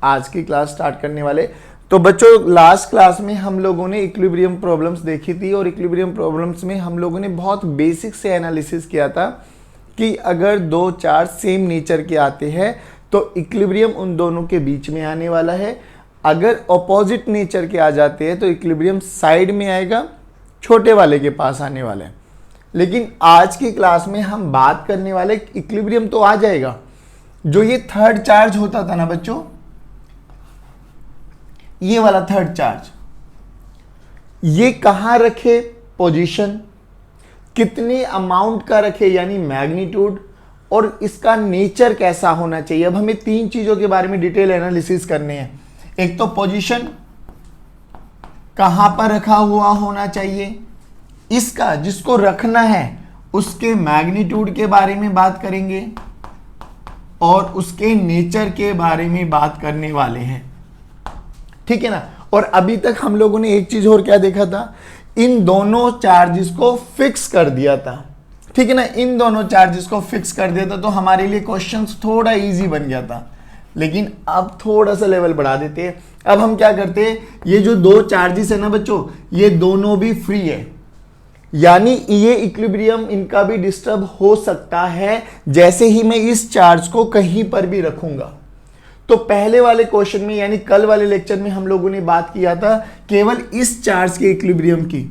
आज की class start करने वाले। तो बच्चों लास्ट क्लास में हम लोगों ने इक्विलिब्रियम प्रॉब्लम्स देखी थी और इक्विलिब्रियम प्रॉब्लम्स में हम लोगों ने बहुत बेसिक से एनालिसिस किया था कि अगर दो चार्ज सेम नेचर के आते हैं तो इक्विलिब्रियम उन दोनों के बीच में आने वाला है। अगर ऑपोजिट नेचर के आ जाते हैं तो इक्विलिब्रियम साइड में आएगा, छोटे वाले के पास आने वाला है। लेकिन आज की क्लास में हम बात करने वाले इक्विलिब्रियम तो आ जाएगा, जो ये थर्ड चार्ज होता था ना बच्चों, ये वाला थर्ड चार्ज, ये कहां रखे, पोजीशन, कितने अमाउंट का रखे यानी मैग्नीट्यूड, और इसका नेचर कैसा होना चाहिए। अब हमें तीन चीजों के बारे में डिटेल एनालिसिस करने हैं। एक तो पोजीशन, कहां पर रखा हुआ होना चाहिए, इसका जिसको रखना है उसके मैग्नीट्यूड के बारे में बात करेंगे और उसके नेचर के बारे में बात करने वाले हैं, ठीक है ना। और अभी तक हम लोगों ने एक चीज और क्या देखा था, इन दोनों चार्जेस को फिक्स कर दिया था, ठीक है ना। इन दोनों चार्जेस को फिक्स कर दिया था तो हमारे लिए क्वेश्चन थोड़ा इजी बन गया था। लेकिन अब थोड़ा सा लेवल बढ़ा देते हैं। अब हम क्या करते हैं, ये जो दो चार्जेस है ना बच्चों, ये दोनों भी फ्री है, यानी ये इक्विलिब्रियम इनका भी डिस्टर्ब हो सकता है जैसे ही मैं इस चार्ज को कहीं पर भी रखूंगा। तो पहले वाले क्वेश्चन में यानी कल वाले लेक्चर में हम लोगों ने बात किया था केवल इस चार्ज के इक्विलिब्रियम की,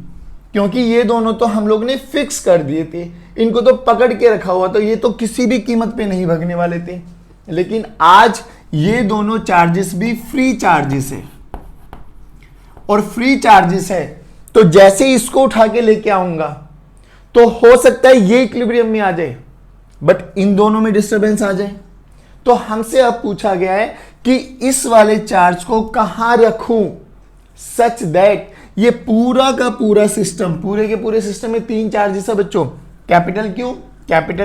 क्योंकि ये दोनों तो हम लोग ने फिक्स कर दिए थे, इनको तो पकड़ के रखा हुआ, तो ये तो किसी भी कीमत पे नहीं भगने वाले थे। लेकिन आज ये दोनों चार्जेस भी फ्री चार्जेस है, और फ्री चार्जेस है तो जैसे इसको उठा के लेके आऊंगा तो हो सकता है ये इक्विलिब्रियम में आ जाए बट इन दोनों में डिस्टरबेंस आ जाए। तो हमसे अब पूछा गया है कि इस वाले चार्ज को कहां रखूं सच दैट ये पूरा का पूरा सिस्टम, पूरे के पूरे सिस्टम में तीन चार्जेस है बच्चों, capital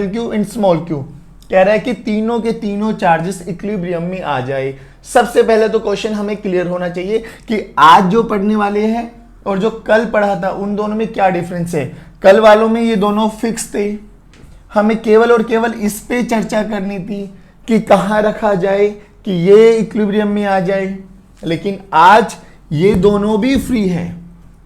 Q and small Q. कह रहा है कि तीनों के तीनों चार्जेस इक्विलिब्रियम में आ जाए। सबसे पहले तो क्वेश्चन हमें क्लियर होना चाहिए कि आज जो पढ़ने वाले हैं और जो कल पढ़ा था उन दोनों में क्या डिफरेंस है। कल वालों में ये दोनों फिक्स थे, हमें केवल और केवल इस पे चर्चा करनी थी कि कहां रखा जाए कि ये इक्विलिब्रियम में आ जाए। लेकिन आज ये दोनों भी फ्री है,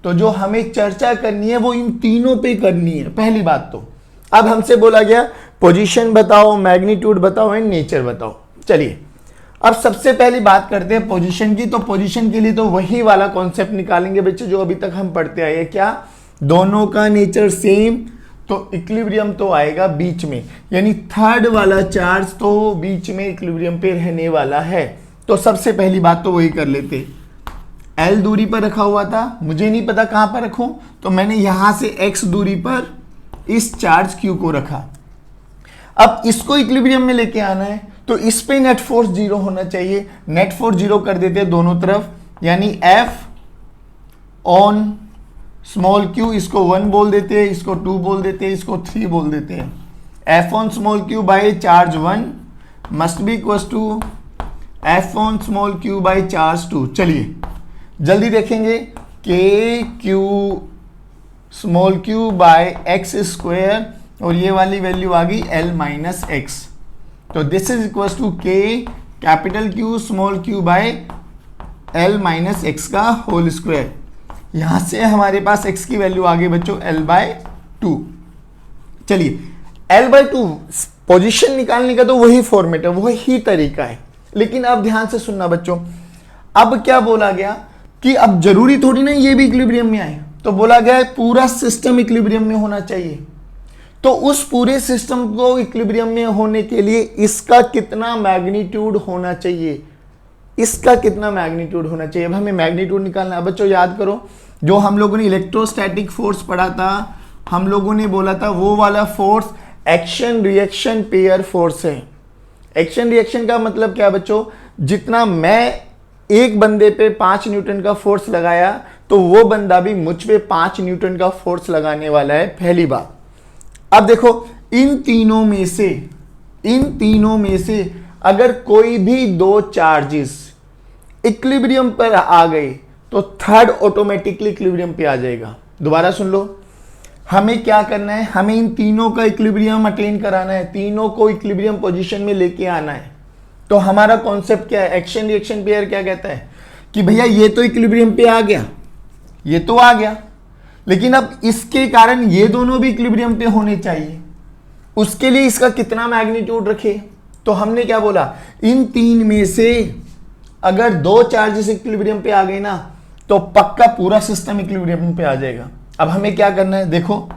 तो जो हमें चर्चा करनी है वो इन तीनों पे करनी है। पहली बात तो अब हमसे बोला गया पोजीशन बताओ, मैग्नीट्यूड बताओ एंड नेचर बताओ। चलिए अब सबसे पहली बात करते हैं पोजीशन की। तो पोजीशन के लिए तो वही वाला कॉन्सेप्ट निकालेंगे बच्चों जो अभी तक हम पढ़ते आए हैं, क्या, दोनों का नेचर सेम, तो इक्विलिब्रियम तो आएगा बीच में, यानी थर्ड वाला चार्ज तो बीच में इक्विलिब्रियम पे रहने वाला है। तो सबसे पहली बात तो वही कर लेते। L दूरी पर रखा हुआ था, मुझे नहीं पता कहां पर रखूं, तो मैंने यहां से x दूरी पर इस चार्ज Q को रखा। अब इसको इक्विलिब्रियम में लेके आना है तो इस पे नेट फोर्स 0 होना चाहिए। नेट फोर्स 0 कर देते हैं दोनों तरफ, यानी F ऑन स्मॉल q, इसको 1 बोल देते हैं, इसको 2 बोल देते हैं, इसको 3 बोल देते हैं। F on small q by charge 1 must be equal to F on small q by charge 2। चलिए जल्दी देखेंगे, k q small q by x square, और ये वाली वैल्यू आ गई L माइनस एक्स। तो this is equal to k capital Q small q by L minus x का होल स्क्वायर। यहां से हमारे पास x की वैल्यू आ गई बच्चों L बाय 2। चलिए L बाय 2 पोजीशन निकालने का तो वही फॉर्मेट है, वही तरीका है। लेकिन अब ध्यान से सुनना बच्चों, अब क्या बोला गया कि अब जरूरी थोड़ी ना ये भी इक्विलिब्रियम में आए, तो बोला गया पूरा सिस्टम इक्विलिब्रियम में होना चाहिए। तो उस पूरे सिस्टम को इक्विलिब्रियम में होने के लिए इसका कितना मैग्नीट्यूड होना चाहिए, इसका कितना मैग्नीट्यूड होना चाहिए। अब हमें मैग्नीट्यूड निकालना है। बच्चों याद करो जो हम लोगों ने इलेक्ट्रोस्टैटिक फोर्स पढ़ा था, हम लोगों ने बोला था वो वाला force action reaction pair force है। एक्शन रिएक्शन का मतलब क्या बच्चों, जितना मैं एक बंदे पे 5 न्यूटन का फोर्स लगाया तो वो बंदा भी मुझ पे 5 न्यूटन का फोर्स लगाने वाला है, पहली बात। अब देखो इन तीनों में से अगर कोई भी दो चार्जेस इक्विलिब्रियम पर आ गए तो थर्ड ऑटोमेटिकली इक्विलिब्रियम पे आ जाएगा। दोबारा सुन लो, हमें क्या करना है, हमें इन तीनों का इक्विलिब्रियम अटेन कराना है, तीनों को इक्विलिब्रियम पोजीशन में लेके आना है। तो हमारा कॉन्सेप्ट क्या है, एक्शन रिएक्शन पेयर क्या कहता है कि भैया ये तो इक्विलिब्रियम पे आ गया, ये तो आ गया, लेकिन अब इसके कारण ये दोनों भी इक्विलिब्रियम पे होने चाहिए। उसके लिए इसका कितना मैग्नीट्यूड रखे, तो हमने क्या बोला, इन तीन में से अगर दो चार्जेस इक्विलिब्रियम पे आ गए ना तो पक्का पूरा सिस्टम इक्विलिब्रियम पे आ जाएगा। अब हमें क्या करना है, देखो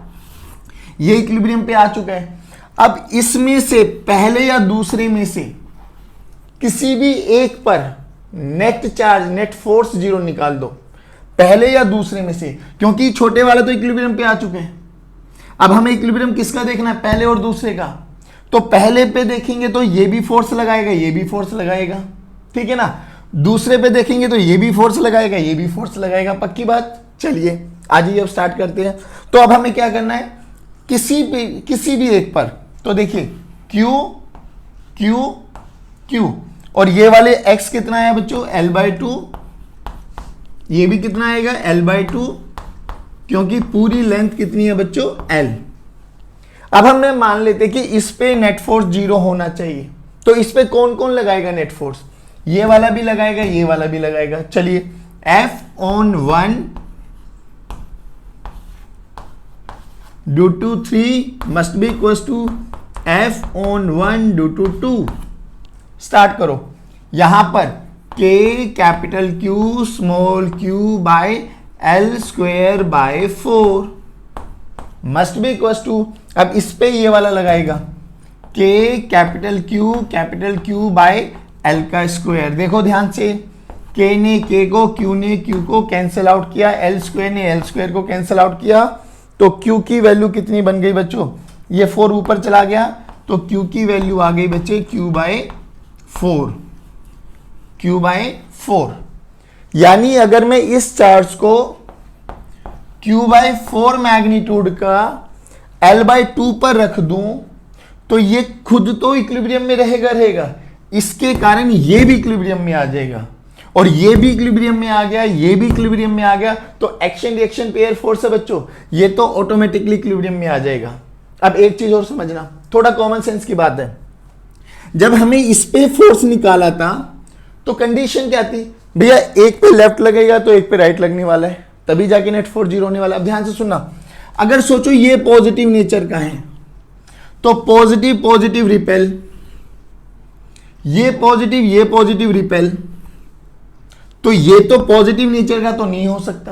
ये इक्विलिब्रियम पे आ चुका है, अब इसमें से पहले या दूसरे में से किसी भी एक पर net charge, net force zero निकाल दो, पहले या दूसरे में से, क्योंकि छोटे वाला तो इक्विलिब्रियम पे आ चुके हैं। अब हमें इक्विलिब्रियम किसका देखना है, पहले और दूसरे का। तो पहले पे देखेंगे तो ये भी फोर्स लगाएगा, ये भी फोर्स लगाएगा, ठीक है ना। दूसरे पे देखेंगे तो ये भी फोर्स लगाएगा, ये भी फोर्स लगाएगा, पक्की बात। चलिए आज ही अब स्टार्ट करते हैं। तो अब हमें क्या करना है, किसी भी एक पर, तो देखिए Q Q Q, और ये वाले x कितना है बच्चों, L/2, ये भी कितना आएगा L/2, क्योंकि पूरी लेंथ कितनी है बच्चों, L। अब हमने मान लेते कि इस पे नेट फोर्स जीरो होना चाहिए, तो इस पे कौन कौन लगाएगा नेट फोर्स, ये वाला भी लगाएगा, ये वाला भी लगाएगा। चलिए F/1 due to 3 must be equal to F/1 due to 2। Start करो, यहां पर K capital Q small q by L² 4 must be equal to, अब इस पे ये वाला लगाएगा K capital Q by L का स्क्वायर। देखो ध्यान से, K ने K को, Q ने Q को कैंसिल आउट किया, L² ने L² को कैंसिल आउट किया, तो Q की वैल्यू कितनी बन गई बच्चों, ये 4 ऊपर चला गया, तो Q की वैल्यू आ गई बच्चे Q/4, Q/4। यानी अगर मैं इस चार्ज को Q/4 मैग्नीट्यूड का L/2 पर रख दूं तो ये खुद तो इक्विलिब्रियम में रहेगा, इसके कारण ये भी इक्विलिब्रियम में आ जाएगा, और ये भी इक्विलिब्रियम में आ गया, ये भी इक्विलिब्रियम में आ गया, तो एक्शन रिएक्शन पेयर फोर्स है बच्चों, ये तो ऑटोमेटिकली इक्विलिब्रियम में आ जाएगा। अब एक चीज और समझना, थोड़ा कॉमन सेंस की बात है, जब हमें इस पे फोर्स निकाला था तो कंडीशन क्या थी, भैया एक पे लेफ्ट लगेगा तो एक पे राइट लगने वाला है, तभी जाके नेट फोर्स जीरो होने वाला। अब ध्यान से सुनना, अगर सोचो ये पॉजिटिव नेचर का है तो पॉजिटिव रिपेल, ये पॉजिटिव रिपेल, तो ये तो पॉजिटिव नेचर का तो नहीं हो सकता,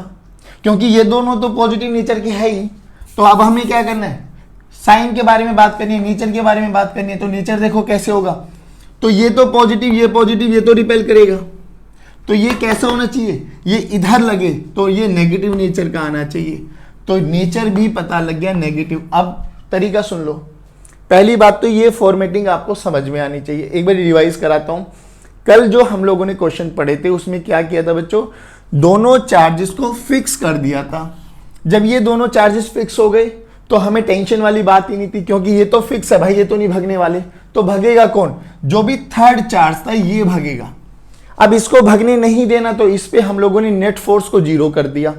क्योंकि ये दोनों तो पॉजिटिव नेचर के है ही। तो अब हमें क्या करना है, साइन के बारे में बात करनी है, नेचर के बारे में बात करनी है, तो नेचर देखो कैसे होगा, तो ये तो पॉजिटिव, ये तो रिपेल करेगा, तो ये कैसा होना चाहिए, ये इधर लगे तो ये नेगेटिव नेचर का आना चाहिए, तो नेचर भी पता लग गया नेगेटिव। अब तरीका सुन लो, पहली बात तो ये फॉर्मेटिंग आपको समझ में आनी चाहिए, एक बार रिवाइज कराता हूं। कल जो हम लोगों ने क्वेश्चन पढ़े थे उसमें क्या किया था बच्चों, दोनों चार्जेस को फिक्स कर दिया था। जब ये दोनों चार्जेस फिक्स हो गए तो हमें टेंशन वाली बात ही नहीं थी, क्योंकि ये तो फिक्स है भाई, ये तो नहीं भगने वाले, तो भगेगा कौन, जो भी थर्ड चार्ज था ये भगेगा। अब इसको भगने नहीं देना, तो इस पे हम लोगों ने नेट फोर्स को जीरो कर दिया।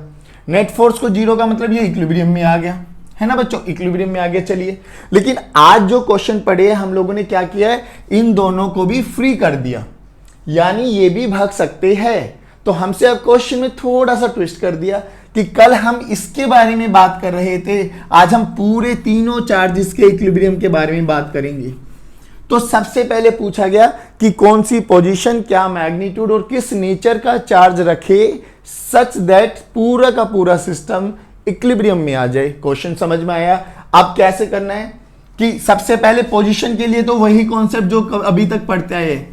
नेट फोर्स को जीरो का मतलब ये इक्विलिब्रियम में आ गया, है ना बच्चों, इक्विलिब्रियम में आ गया। चलिए, लेकिन आज जो क्वेश्चन पढ़े हम लोगों ने क्या किया है, इन दोनों को भी फ्री कर दिया, यानी ये भी भाग सकते हैं। तो हमसे अब क्वेश्चन में थोड़ा सा ट्विस्ट कर दिया कि कल हम इसके बारे में बात कर रहे थे, आज हम पूरे तीनों चार्जेस के इक्विलिब्रियम के बारे में बात करेंगे। तो सबसे पहले पूछा गया कि कौन सी पोजीशन, क्या मैग्नीट्यूड और किस नेचर का चार्ज रखे सच दैट पूरा का पूरा सिस्टम इक्विलिब्रियम में आ जाए। क्वेश्चन समझ में आया। अब कैसे करना है कि सबसे पहले पोजीशन के लिए तो वही कॉन्सेप्ट जो अभी तक पढ़ते आए,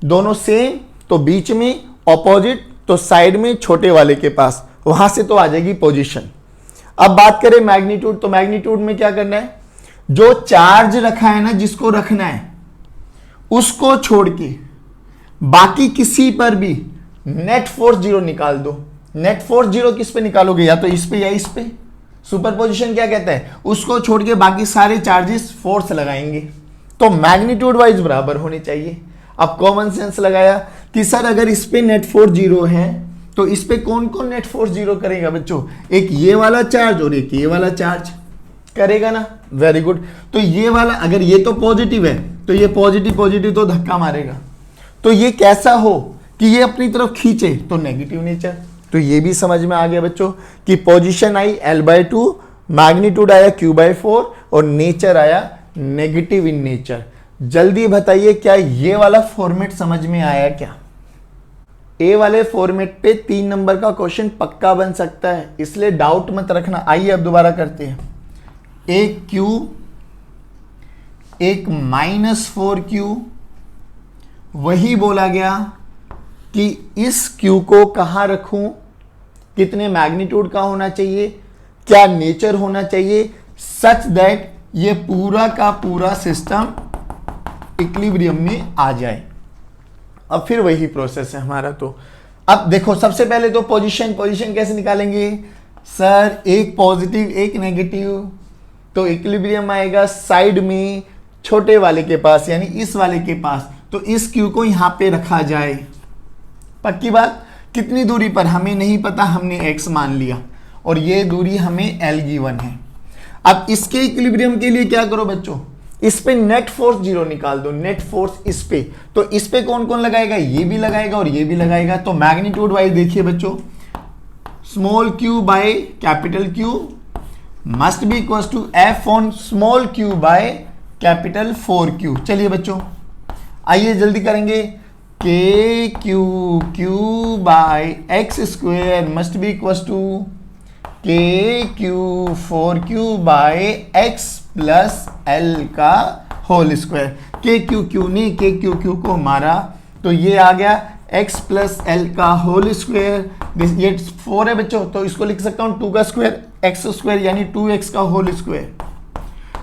दोनों सेम, तो बीच में ऑपोजिट, तो साइड में छोटे वाले के पास, वहां से तो आ जाएगी पोजीशन। अब बात करें मैग्नीट्यूड, तो मैग्नीट्यूड में क्या करना है, जो चार्ज रखा है ना, जिसको रखना है उसको छोड़ के बाकी किसी पर भी नेट फोर्स जीरो निकाल दो। नेट फोर्स जीरो किस पे निकालोगे, या तो इस पे या इस पे। सुपरपोजिशन क्या कहता है, उसको छोड़ के बाकी सारे चार्जेस फोर्स लगाएंगे, तो मैग्नीट्यूड वाइज बराबर होने चाहिए। अब कॉमन सेंस लगाया कि सर अगर इस पे नेट फोर्स जीरो है तो इस पे कौन कौन नेट फोर्स जीरो करेगा बच्चों, एक ये वाला चार्ज और एक ये वाला चार्ज करेगा ना, वेरी गुड। तो ये वाला, अगर ये तो पॉजिटिव है तो ये पॉजिटिव तो धक्का मारेगा, तो ये कैसा हो कि ये अपनी तरफ खींचे, तो नेगेटिव नेचर। तो ये भी समझ में आ गया बच्चों कि पोजीशन आई L/2, मैग्नीट्यूड आया Q/4 और नेचर आया नेगेटिव इन नेचर। जल्दी बताइए क्या ये वाला फॉर्मेट समझ में आया क्या? ए वाले फॉर्मेट पे 3 नंबर का क्वेश्चन पक्का बन सकता है, इसलिए डाउट मत रखना। आइए अब दोबारा करते हैं। एक Q, एक -4Q, वही बोला गया कि इस Q को कहां रखूं, कितने मैग्नीट्यूड का होना चाहिए, क्या नेचर होना चाहिए, सच दैट ये पूरा का पूरा सिस्टम इक्विलिब्रियम में आ जाए। अब फिर वही प्रोसेस है हमारा। तो अब देखो, सबसे पहले तो पोजीशन कैसे निकालेंगे सर? एक पॉजिटिव एक नेगेटिव, तो इक्विलिब्रियम आएगा साइड में छोटे वाले के पास, यानी इस वाले के पास। तो इस Q को यहां पे रखा जाए। पक्की बात? कितनी दूरी पर हमें नहीं पता, हमने x मान लिया और ये दूरी हमें L गिवन है। अब इसके इक्विलिब्रियम के लिए क्या करो बच्चों, इस पे नेट फोर्स 0 निकाल दो। नेट फोर्स इस पे, तो इस पे कौन कौन लगाएगा? ये भी लगाएगा और ये भी लगाएगा। तो मैग्नीट्यूड वाइज देखिए बच्चों, small q by capital Q must be equal to F on small q by capital 4Q। चलिए बच्चों आइए जल्दी करेंगे। KQ by x square must be equal to KQ 4Q by x plus L का whole square. KQ ने KQ को मारा तो ये आ गया x प्लस L का होल स्क्वायर। ये 4 है बच्चों, तो इसको लिख सकता हूं 2 का स्क्वायर x स्क्वायर यानी 2x का होल स्क्वायर।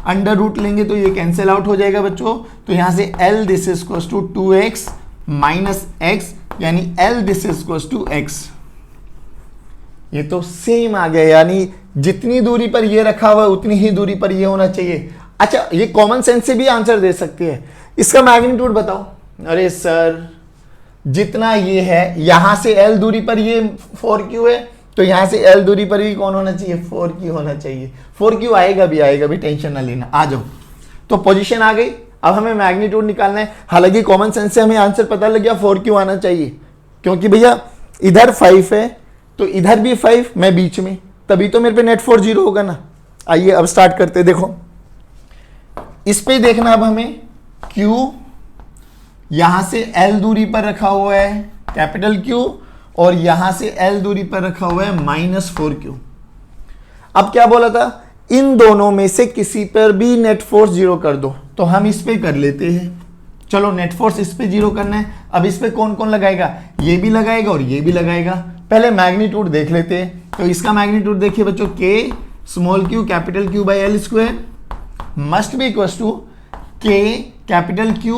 अंडर रूट लेंगे तो ये कैंसिल आउट हो जाएगा बच्चों। तो यहां से L this is equal to 2x minus x यानी L this is equal to x। ये तो सेम आ गया, यानी जितनी दूरी पर ये रखा हुआ है उतनी ही दूरी पर ये होना चाहिए। अच्छा, ये कॉमन सेंस से भी आंसर दे सकते हैं। इसका मैग्नीट्यूड बताओ। अरे सर, जितना ये है यहां से L दूरी पर ये 4Q है, तो यहां से L दूरी पर भी कौन होना चाहिए? 4Q होना चाहिए। 4Q आएगा भी, टेंशन ना लेना। आ जाओ, तो पोजीशन आ गई। अब हमें मैग्नीट्यूड निकालना है। हालांकि कॉमन सेंस से हमें आंसर पता लग गया 4Q आना चाहिए, क्योंकि भैया इधर 5 है तो इधर भी 5, मैं बीच में, तभी तो मेरे पे नेट फोर्स 0 होगा ना। आइए अब स्टार्ट करते। देखो इस पे देखना, अब हमें Q यहां से L दूरी पर रखा हुआ है कैपिटल Q, और यहां से L दूरी पर रखा हुआ है -4Q। अब क्या बोला था? इन दोनों में से किसी पर भी नेट फोर्स 0 कर दो। तो हम इस पे कर लेते हैं। चलो, नेट फोर्स इस पे 0 करना है। अब इस पे कौन कौन लगाएगा? ये भी लगाएगा और ये भी लगाएगा। पहले मैग्नीट्यूड देख लेते हैं। तो इसका मैग्नीट्यूड देखिए बच्चों, K small q capital Q by L square must be equal to K capital Q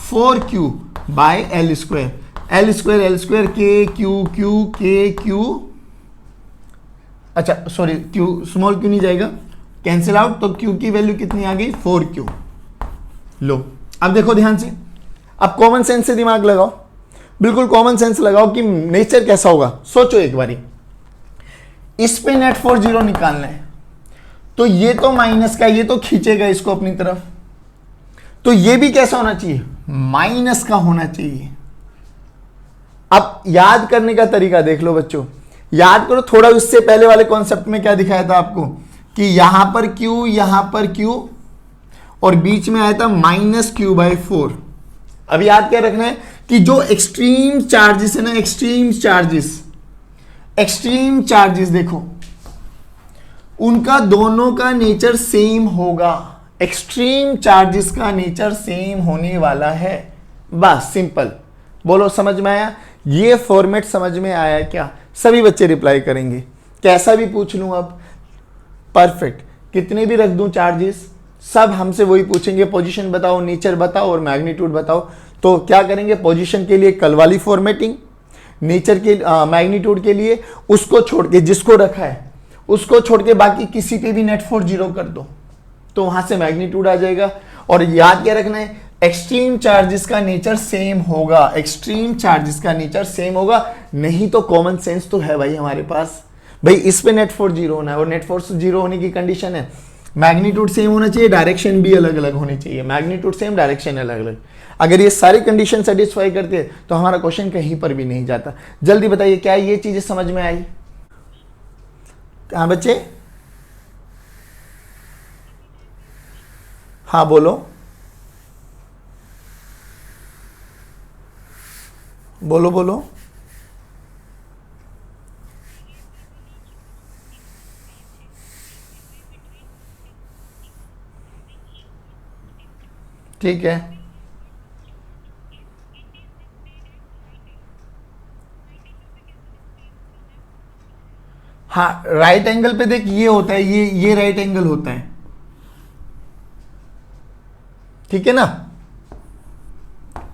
4Q by L square. L square K Q, अच्छा सॉरी, Q स्मॉल Q नहीं जाएगा, कैंसिल आउट। तो Q की value कितनी आ गई? 4Q। लो अब देखो ध्यान से, अब कॉमन सेंस से दिमाग लगाओ, बिल्कुल कॉमन सेंस लगाओ कि नेचर कैसा होगा। सोचो एक बारी, इस पे नेट फोर्स 0 निकालना है, तो ये तो माइनस का, ये तो खींचेगा इसको अपनी तरफ, तो ये भी कैसा होना चाहिए? माइनस का होना चाहिए। अब याद करने का तरीका देख लो बच्चों, याद करो थोड़ा। इससे पहले वाले कॉन्सेप्ट में क्या दिखाया था आपको कि यहां पर Q और बीच में आया था -Q/4। अब याद क्या रखना है कि जो एक्सट्रीम चार्जेस है ना, एक्सट्रीम चार्जेस देखो, उनका दोनों का नेचर सेम होगा। एक्सट्रीम चार्जेस का नेचर सेम होने वाला है। बस सिंपल। बोलो समझ में आया? ये फॉर्मेट समझ में आया क्या? सभी बच्चे रिप्लाई करेंगे, कैसा भी पूछ लूं अब। परफेक्ट। कितने भी रख दूं चार्जेस, सब हमसे वही पूछेंगे, पोजीशन बताओ, नेचर बताओ और मैग्नीट्यूड बताओ। तो क्या करेंगे? पोजीशन के लिए कल वाली फॉर्मेटिंग, नेचर के मैग्नीट्यूड के लिए उसको छोड़ के, जिसको रखा है उसको छोड़ के बाकी किसी पे भी नेट फोर्स 0 कर दो, तो वहां से मैग्नीट्यूड आ जाएगा। और याद क्या रखना है? एक्सट्रीम चार्जेस का नेचर सेम होगा, एक्सट्रीम चार्जेस का नेचर सेम होगा। नहीं तो कॉमन सेंस तो है भाई हमारे पास, भाई इस पे नेट फोर्स 0 होना है, और नेट फोर्स 0 होने की कंडीशन है मैग्नीट्यूड सेम होना चाहिए, डायरेक्शन भी अलग अलग होनी चाहिए। मैग्नीट्यूड सेम, डायरेक्शन अलग अलग। अगर ये सारी कंडीशन सेटिस्फाई करती है तो हमारा क्वेश्चन कहीं पर भी नहीं जाता। जल्दी बताइए क्या ये चीजें समझ में आई? कहाँ बच्चे? हाँ बोलो बोलो बोलो। ठीक है, हाँ राइट एंगल पे देख ये होता है, ये राइट एंगल होता है, ठीक है ना,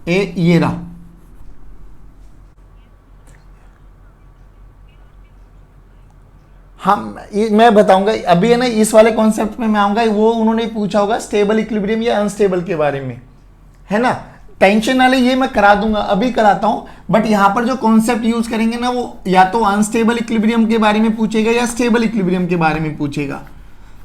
ये रहा। मैं बताऊंगा अभी है ना, इस वाले कॉन्सेप्ट में मैं आऊंगा, वो उन्होंने पूछा होगा स्टेबल इक्विलिब्रियम या अनस्टेबल के बारे में, है ना। टेंशन वाले ये मैं करा दूंगा, अभी कराता हूं, बट यहां पर जो कॉन्सेप्ट यूज करेंगे ना वो या तो अनस्टेबल इक्विलिब्रियम के बारे में पूछेगा या स्टेबल इक्विलिब्रियम के बारे में पूछेगा।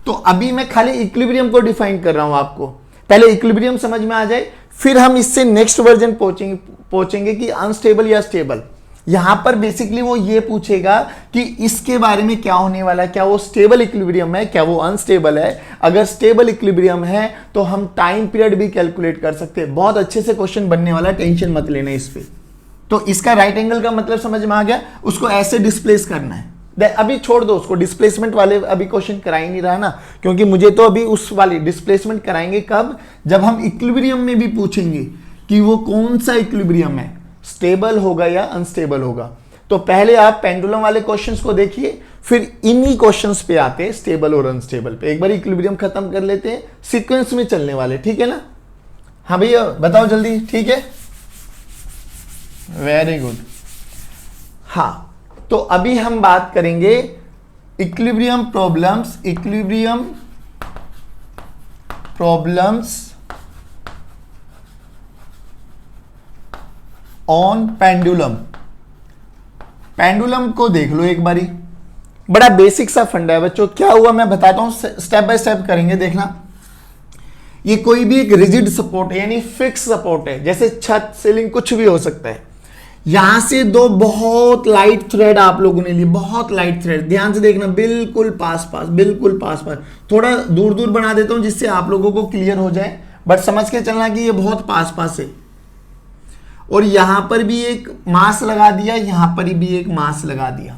तो अभी मैं खाली इक्विलिब्रियम को डिफाइन कर रहा हूं आपको, पहले इक्विलिब्रियम समझ में आ जाए, फिर हम इससे नेक्स्ट वर्जन पहुंचेंगे कि अनस्टेबल या स्टेबल। यहां पर बेसिकली वो ये पूछेगा कि इसके बारे में क्या होने वाला है, क्या वो स्टेबल इक्विलिब्रियम है, क्या वो अनस्टेबल है। अगर स्टेबल इक्विलिब्रियम है तो हम टाइम पीरियड भी कैलकुलेट कर सकते हैं। बहुत अच्छे से क्वेश्चन बनने वाला है, टेंशन मत लेना इस पे। तो इसका राइट एंगल का मतलब समझ में आ गया, उसको ऐसे डिस्प्लेस करना है। अभी छोड़ दो उसको, डिस्प्लेसमेंट वाले अभी क्वेश्चन करा ही नहीं रहा ना, क्योंकि मुझे तो अभी उस वाली डिस्प्लेसमेंट कराएंगे कब, जब हम इक्विलिब्रियम में भी पूछेंगे कि वो कौन सा इक्विलिब्रियम है, स्टेबल होगा या अनस्टेबल होगा। तो पहले आप पेंडुलम वाले क्वेश्चंस को देखिए, फिर इन्हीं क्वेश्चंस पे आते हैं स्टेबल और अनस्टेबल पे। एक बार इक्विलिब्रियम खत्म कर लेते हैं, सीक्वेंस में चलने वाले, ठीक है ना। हाँ भैया बताओ जल्दी, ठीक है, वेरी गुड। हाँ तो अभी हम बात करेंगे equilibrium problems on pendulum. Pendulum को देख लो एक बारी, बड़ा बेसिक सा फंडा है बच्चों। क्या हुआ मैं बताता हूं, स्टेप बाय स्टेप करेंगे, देखना। ये कोई भी एक रिजिड सपोर्ट है, यानी फिक्स सपोर्ट है, जैसे छत, सीलिंग, कुछ भी हो सकता है। यहां से दो बहुत लाइट थ्रेड आप लोगों ने लिए, बहुत लाइट थ्रेड, ध्यान से देखना, बिल्कुल पास पास, बिल्कुल पास पास। थोड़ा दूर दूर बना देता हूं जिससे आप लोगों को क्लियर हो जाए, बट समझ के चलना कि ये बहुत पास पास है। और यहां पर भी एक मास लगा दिया, यहां पर भी एक मास लगा दिया।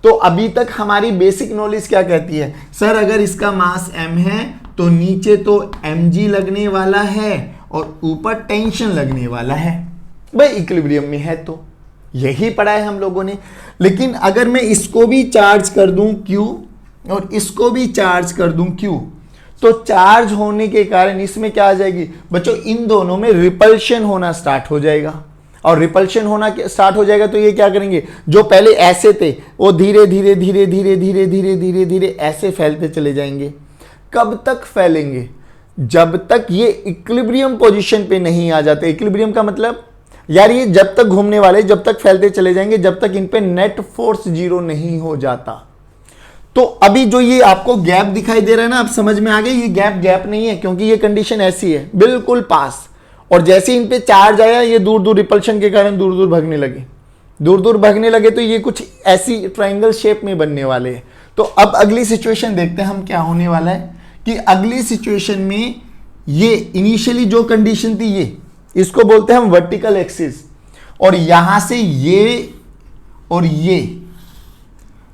तो अभी तक हमारी बेसिक नॉलेज क्या कहती है, सर अगर इसका मास m है तो नीचे तो mg लगने वाला है और ऊपर टेंशन लगने वाला है। भाई इक्विलिब्रियम में है तो यही पढ़ा है हम लोगों ने। लेकिन अगर मैं इसको भी चार्ज कर दूं Q और इसको भी चार्ज कर दूं Q, तो चार्ज होने के कारण इसमें क्या आ जाएगी बच्चों, इन दोनों में रिपल्शन होना स्टार्ट हो जाएगा। और रिपल्शन होना स्टार्ट हो जाएगा तो ये क्या करेंगे, जो पहले ऐसे थे वो धीरे धीरे धीरे धीरे धीरे धीरे धीरे धीरे ऐसे फैलते चले जाएंगे। कब तक फैलेंगे, जब तक ये इक्विलिब्रियम पोजीशन पे नहीं आ जाते। इक्विलिब्रियम का मतलब यार ये जब तक घूमने वाले, जब तक फैलते चले जाएंगे, जब तक इन पे नेट फोर्स जीरो नहीं हो जाता। तो अभी जो ये आपको गैप दिखाई दे रहा है ना, आप समझ में आ गए, ये गैप नहीं है, क्योंकि ये कंडीशन ऐसी है बिल्कुल पास। और जैसे इन पे चार्ज आया, ये दूर दूर रिपल्शन के कारण दूर दूर भागने लगे, दूर दूर भागने लगे, तो ये कुछ ऐसी ट्रायंगल शेप में बनने वाले हैं। तो अब अगली सिचुएशन देखते हैं हम क्या होने वाला है, कि अगली सिचुएशन में ये इनिशियली जो कंडीशन थी, ये इसको बोलते हैं हम वर्टिकल एक्सिस, और यहां से ये और ये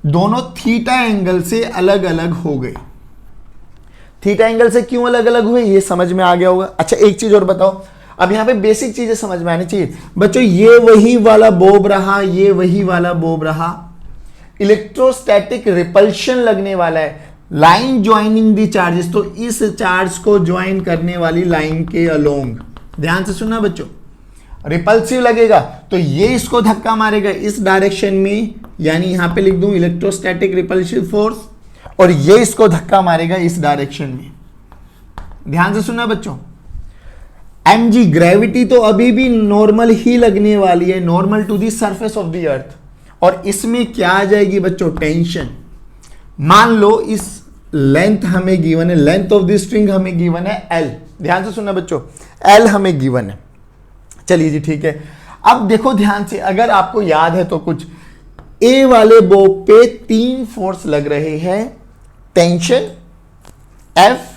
दोनों थीटा एंगल से अलग अलग हो गए। थीटा एंगल से क्यों अलग अलग हुए ये समझ में आ गया होगा। अच्छा एक चीज और बताओ, अब यहां पे बेसिक चीजें समझ में आनी चाहिए बच्चों। ये वही वाला बोब रहा, ये वही वाला बोब रहा, इलेक्ट्रोस्टैटिक रिपल्शन लगने वाला है, लाइन ज्वाइनिंग दी चार्जेस, तो इस चार्ज को ज्वाइन करने वाली लाइन के अलोंग, ध्यान से सुनना बच्चों, रिपल्सिव लगेगा तो ये इसको धक्का मारेगा इस डायरेक्शन में, यानी यहां पे लिख दूं इलेक्ट्रोस्टैटिक रिपल्सिव फोर्स, और ये इसको धक्का मारेगा इस डायरेक्शन में। ध्यान से सुनना बच्चों, mg ग्रेविटी तो अभी भी नॉर्मल ही लगने वाली है, normal to the surface of the earth, और इसमें क्या आ जाएगी बच्चों, टेंशन। मान लो इस लेंथ हमें गिवन है, लेंथ ऑफ द स्ट्रिंग हमें गिवन है L, ध्यान से सुनना बच्चों, L हमें गिवन है, चलिए जी ठीक है। अब देखो ध्यान से, अगर आपको याद है तो कुछ ए वाले बोब पे 3 फोर्स लग रहे हैं, टेंशन, एफ,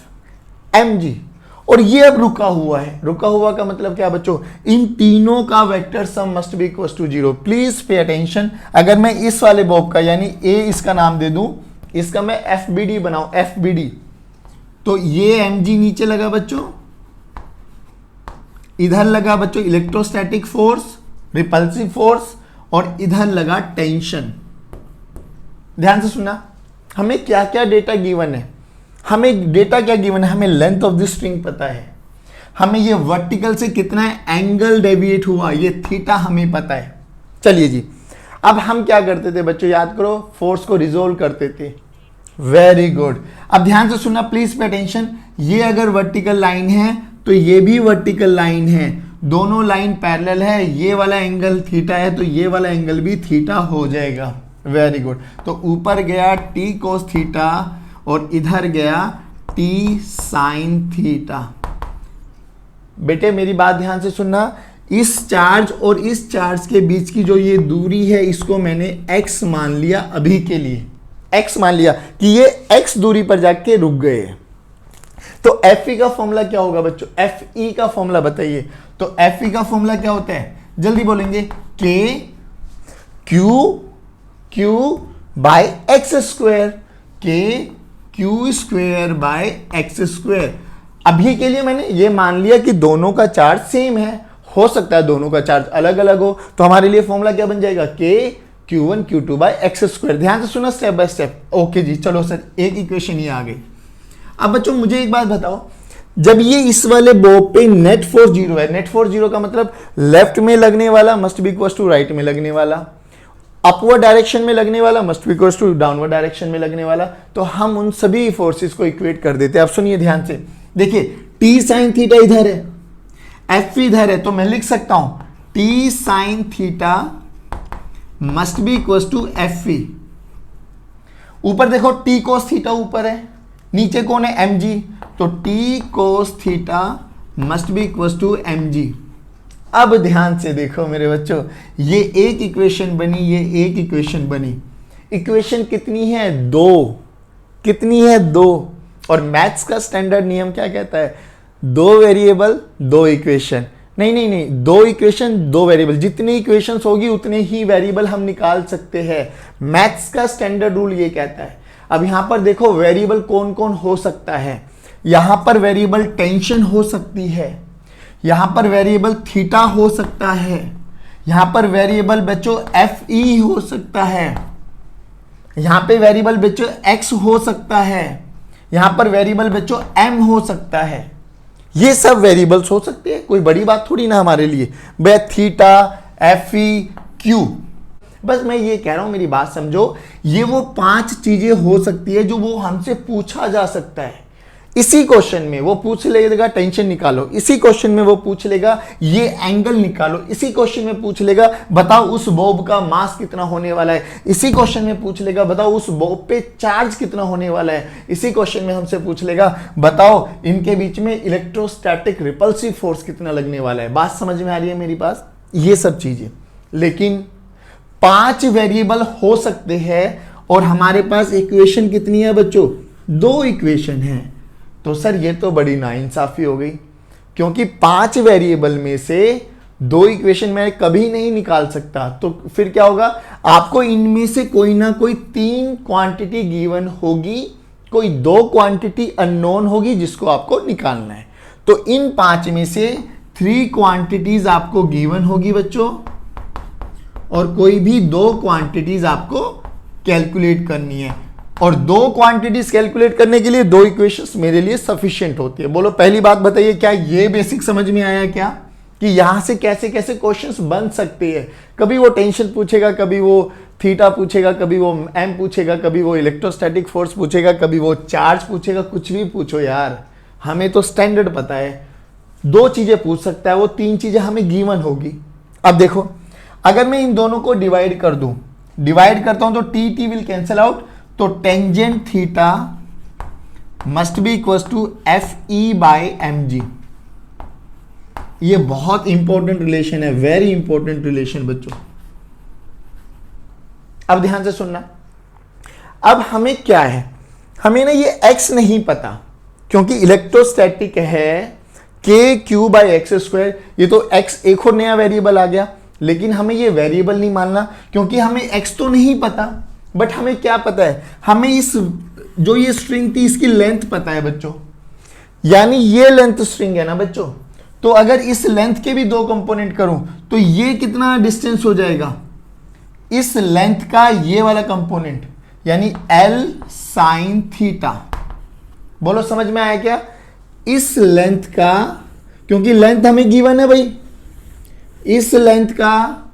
एम जी, और ये अब रुका हुआ है। रुका हुआ का मतलब क्या बच्चों, इन तीनों का vector sum must be equal to 0। Please pay attention. अगर मैं इस वाले बॉब का यानी ए इसका नाम दे दूं, इसका मैं एफ बी डी बनाऊं, एफ बी डी, तो ये एम जी नीचे लगा बच्चों, इधर लगा बच्चों इलेक्ट्रोस्टैटिक फोर्स, रिपल्सिव फोर्स, और इधर लगा टेंशन। ध्यान से सुनना, हमें क्या क्या डेटा गिवन है। हमें डेटा क्या गिवन है, हमें लेंथ ऑफ द स्ट्रिंग पता है, हमें ये वर्टिकल से कितना एंगल डेविएट हुआ ये थीटा हमें पता है। चलिए जी, अब हम क्या करते थे बच्चों, याद करो, फोर्स को रिजोल्व करते थे। Very good. अब ध्यान से सुनना प्लीज पे अटेंशन। ये अगर वर्टिकल लाइन है तो ये भी वर्टिकल लाइन है, दोनों लाइन पैरेलल है, ये वाला एंगल थीटा है तो ये वाला एंगल भी थीटा हो जाएगा। Very good. तो ऊपर गया टी कोस थीटा और इधर गया टी साइन थीटा। बेटे मेरी बात ध्यान से सुनना, इस चार्ज और इस चार्ज के बीच की जो ये दूरी है इसको मैंने x मान लिया अभी के लिए, x मान लिया कि ये x दूरी पर जाके रुक गए। तो Fe का फॉर्मूला क्या होगा बच्चों, Fe का फॉर्मूला बताइए। तो Fe का फॉर्मूला क्या होता है, जल्दी बोलेंगे, K Q by x square, K Q square by x square. अभी के लिए मैंने ये मान लिया कि दोनों का चार्ज सेम है, हो सकता है दोनों का चार्ज अलग अलग हो, तो हमारे लिए फॉर्मूला क्या बन जाएगा, K Q1 Q2 bye x square. ध्यान से सुना स्टेप बाय स्टेप। ओके जी, चलो सर एक इक्वेशन ये आ गई। अब बच्चों मुझे एक बात बताओ, जब ये इस वाले बॉब पे नेट फोर्स 0 है, नेट फोर्स 0 का मतलब लेफ्ट में लगने वाला must be equal to right में लगने वाला, अपवर्ड डायरेक्शन में लगने वाला must be equal to downward direction में लगने वाला, तो हम उन सभी फोर्सेस को इक्वेट कर देते हैं। अब सुनिए ध्यान से, देखिए टी साइन थीटा इधर है, एफ इधर है, तो मैं लिख सकता हूं T sine theta must be equal to F E. ऊपर देखो टी कोस थीटा ऊपर है, नीचे कौन है, एम जी, तो T cos theta must be equal to M G. अब ध्यान से देखो मेरे बच्चों, ये एक इक्वेशन बनी, ये एक इक्वेशन बनी। इक्वेशन कितनी है, 2। कितनी है, 2। और मैथ्स का स्टैंडर्ड नियम क्या कहता है, 2 वेरिएबल 2 इक्वेशन। नहीं, 2 इक्वेशन 2 वेरिएबल, जितनी इक्वेशंस होगी उतने ही वेरिएबल हम निकाल सकते हैं। मैथ्स का स्टैंडर्ड रूल ये कहता है। अब यहां पर देखो वेरिएबल कौन कौन हो सकता है, यहां पर वेरिएबल टेंशन हो सकती है, यहां पर वेरिएबल थीटा हो सकता है, यहां पर वेरिएबल बच्चों एफ ई हो सकता है, यहां पे वेरिएबल बच्चों एक्स हो सकता है, यहां पर वेरिएबल बच्चों एम हो सकता है। ये सब वेरिएबल्स हो सकते हैं, कोई बड़ी बात थोड़ी ना हमारे लिए, बे थीटा एफ ई क्यू। बस मैं ये कह रहा हूं, मेरी बात समझो, ये वो 5 चीजें हो सकती है जो वो हमसे पूछा जा सकता है। इसी क्वेश्चन में वो पूछ लेगा टेंशन निकालो, इसी क्वेश्चन में वो पूछ लेगा ये एंगल निकालो, इसी क्वेश्चन में पूछ लेगा बताओ उस बॉब का मास कितना होने वाला है, इसी क्वेश्चन में पूछ लेगा बताओ उस बॉब पे चार्ज कितना होने वाला है, इसी क्वेश्चन में हमसे पूछ लेगा बताओ इनके बीच में इलेक्ट्रोस्टैटिक रिपल्सिव फोर्स कितना लगने वाला है। बात समझ में आ रही है मेरी पास, ये सब चीजें। लेकिन 5 वेरिएबल हो सकते हैं और हमारे पास इक्वेशन कितनी है बच्चों, 2 इक्वेशन है। तो सर ये तो बड़ी नाइंसाफी हो गई, क्योंकि 5 वेरिएबल में से 2 इक्वेशन मैं कभी नहीं निकाल सकता। तो फिर क्या होगा, आपको इनमें से कोई ना कोई 3 क्वांटिटी गिवन होगी, कोई 2 क्वांटिटी अननोन होगी जिसको आपको निकालना है। तो इन 5 में से 3 क्वांटिटीज आपको गिवन होगी बच्चों, और कोई भी 2 क्वांटिटीज आपको कैलकुलेट करनी है। और 2 क्वांटिटीज कैलकुलेट करने के लिए 2 इक्वेशंस मेरे लिए सफिशिएंट होती है। बोलो पहली बात बताइए, क्या ये बेसिक समझ में आया क्या, कि यहां से कैसे कैसे क्वेश्चंस बन सकते हैं। कभी वो टेंशन पूछेगा, कभी वो थीटा पूछेगा, कभी वो एम पूछेगा, कभी वो इलेक्ट्रोस्टैटिक फोर्स पूछेगा, कभी वो चार्ज पूछेगा, कुछ भी पूछो यार, हमें तो स्टैंडर्ड पता है। 2 चीजें पूछ सकता है वो, 3 चीजें हमें गिवन होगी। अब देखो, अगर मैं इन दोनों को डिवाइड कर दूं, डिवाइड करता हूं तो T T will cancel out, तो tangent theta must be equal to F E by M G. ये बहुत इंपॉर्टेंट रिलेशन है, वेरी इंपॉर्टेंट रिलेशन बच्चों। अब ध्यान से सुनना। अब हमें क्या है, हमें ना ये x नहीं पता, क्योंकि इलेक्ट्रोस्टैटिक है KQ बाई एक्स स्क्वायर। ये तो x एक और नया वेरिएबल आ गया, लेकिन हमें ये वेरिएबल नहीं मानना, क्योंकि हमें x तो नहीं पता, बट हमें क्या पता है, हमें इस जो ये स्ट्रिंग थी इसकी लेंथ पता है बच्चों, यानी ये लेंथ स्ट्रिंग है ना बच्चों। तो अगर इस लेंथ के भी दो कंपोनेंट करूं तो ये कितना डिस्टेंस हो जाएगा, इस लेंथ का ये वाला कंपोनेंट, यानी L साइन थीटा। बोलो समझ में आया क्या? इस लेंथ का, क्योंकि लेंथ हमें गिवन है भाई, इस लेंथ का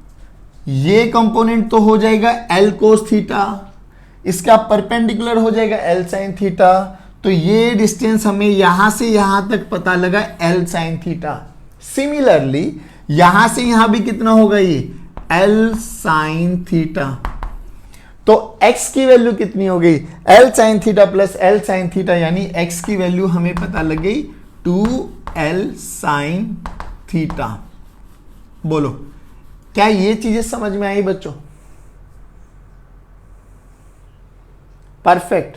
ये कंपोनेंट तो हो जाएगा L कोस थीटा, इसका परपेंडिकुलर हो जाएगा L साइन थीटा। तो ये डिस्टेंस हमें यहां से यहां तक पता लगा L साइन थीटा। सिमिलरली यहां से यहां भी कितना होगा, ये L साइन थीटा। तो x की वैल्यू कितनी हो गई, L sine theta plus L sine theta, यानी x की वैल्यू हमें पता लग गई 2L साइन थीटा। बोलो क्या ये चीजें समझ में आई बच्चों? परफेक्ट।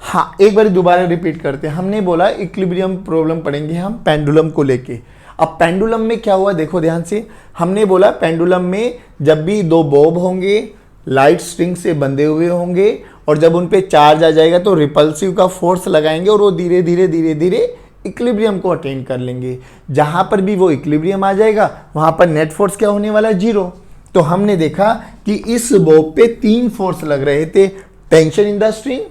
हाँ, एक बार दोबारा रिपीट करते हैं। हमने बोला इक्विलिब्रियम प्रॉब्लम पढ़ेंगे हम पेंडुलम को लेके। अब पेंडुलम में क्या हुआ देखो ध्यान से। हमने बोला पेंडुलम में जब भी दो बॉब होंगे, लाइट स्ट्रिंग से बंधे हुए होंगे, और जब उन पे चार्ज आ जाएगा तो रिपल्सिव का फोर्स लगाएंगे और वो धीरे धीरे धीरे धीरे इक्विलिब्रियम को अटेन कर लेंगे। जहां पर भी वो इक्विलिब्रियम आ जाएगा वहां पर नेट फोर्स क्या होने वाला, जीरो। तो हमने देखा कि इस बॉब पे 3 फोर्स लग रहे थे, tension in the string,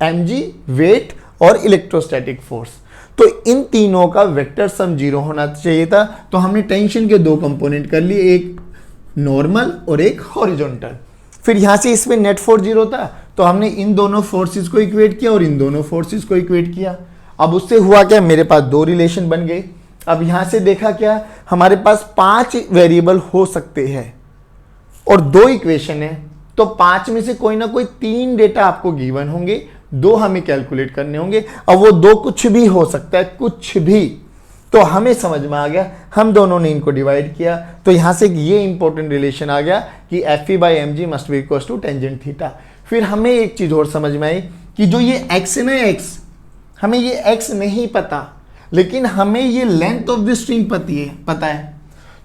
mg weight और इलेक्ट्रोस्टैटिक फोर्स। तो इन तीनों का वेक्टर सम 0 होना चाहिए था। तो हमने टेंशन के दो कंपोनेंट कर लिए, एक नॉर्मल और एक हॉरिजॉन्टल। फिर यहां से इसमें नेट फोर्स 0 था, तो हमने इन दोनों फोर्सेस को इक्वेट किया और इन दोनों फोर्सेस को इक्वेट किया। अब उससे हुआ क्या, मेरे पास 2 रिलेशन बन गए। अब यहां से देखा क्या, हमारे पास 5 वेरिएबल हो सकते हैं और 2 इक्वेशन है, तो 5 में से कोई ना कोई 3 डेटा आपको गिवन होंगे, 2 हमें कैलकुलेट करने होंगे। अब वो 2 कुछ भी हो सकता है, कुछ भी। तो हमें समझ में आ गया, हम दोनों ने इनको डिवाइड किया, तो यहां से ये इंपॉर्टेंट रिलेशन आ गया कि Fe by mg must be equal to tangent theta. फिर हमें एक चीज और समझ में आई कि जो ये x है ना, x, हमें ये x नहीं पता, लेकिन हमें ये लेंथ ऑफ द स्ट्रिंग पता है।